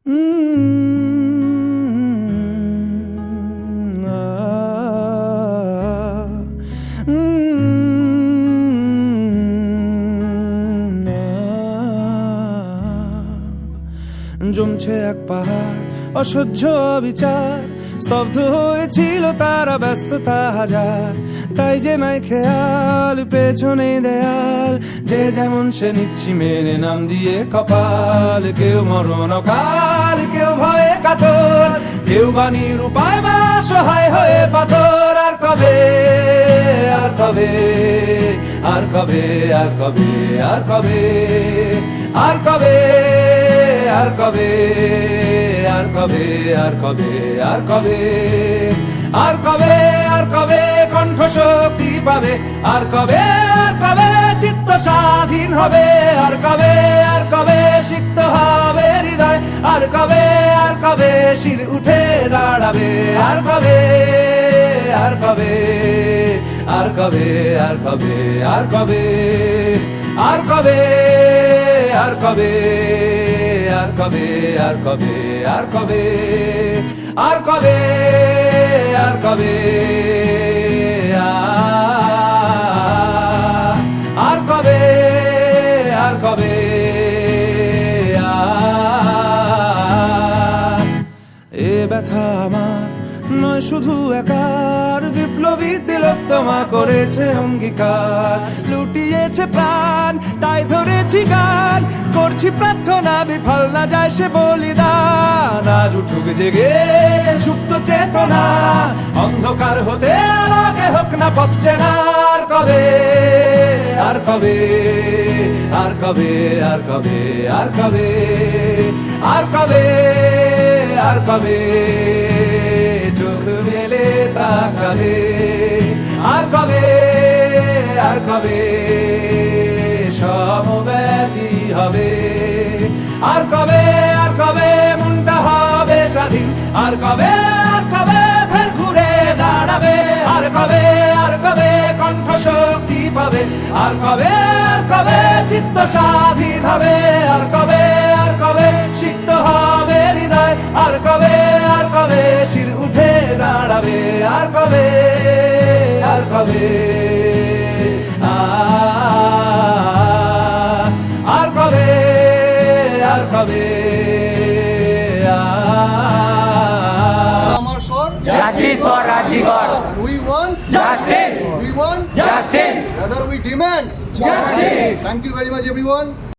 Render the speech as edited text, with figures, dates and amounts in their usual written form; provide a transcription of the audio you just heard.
জমছে এক পাহাড় অসহ্য বিচার, স্তব্ধ হয়েছিল তারা ব্যস্ততা হাজার। তাই যে নাই খেয়াল পেছনে দেয়াল, যে যেমন সে নিচ্ছি মেনে নাম দিয়ে কপাল। কেউ মরণ কাল, কেউ ভয়ে কাতর, কেউ বাণীর উপায় বা সহায় হয়ে পাথর। আর কবে, আর কবে, আর কবে, আর কবে, আর কবে, আর কবে, আর কবে, আর কবে, আর কবে, আর কবে, আর কবে, আর কবে কণ্ঠ শক্তি পাবে? আর কবে, আর কবে চিত্ত স্বাধীন হবে? আর কবে, আর কবে সিক্ত হবে হৃদয়? আর কবে, আর কবে শির উঠে দাঁড়াবে? আর কবে, আর কবে, আর কবে, আর কবে, আর কবে, আর কবে, আর কবে, আর কবে, আর কবে, আর কবে, আর কবে, আর কবে, আর কবে, আর কবে, এ ব্যথা আমার নয় শুধু একার, বিপ্লবী তিলোত্তমা করেছে অঙ্গীকার। লুটিয়েছে প্রাণ তাই ধরেছি গান, করছি প্রার্থনা বিফল না যায় সে বলিদান। আজ উঠুক জেগে সুপ্ত চেতনা, অন্ধকার হতে আলোকে হোক না পথ চেনা। আর কবে, আর কবে, আর কবে, আর কবে, আর কবে, আর কবে, আর কবে চোখ মেলে তাকাবে? আর কবে, আর কবে সমব্যথী হবে? আর কবে, আর কবে মনটা হবে স্বাধীন? আর কবে, আর কবে ফের ঘুরে দাঁড়াবে? আর কবে, আর কবে কণ্ঠ শক্তি পাবে? আর কবে, আর কবে চিত্ত স্বাধীন হবে? আর কবে, আর কবে সিক্ত হবে হৃদয়? আর কবে, আর কবে শির উঠে দাঁড়াবে? আর কবে, আর কবে, আর কবে, আর কবে, Justice for Rajigor. We want Justice. We want Justice. Rather we demand Justice. Thank you very much everyone.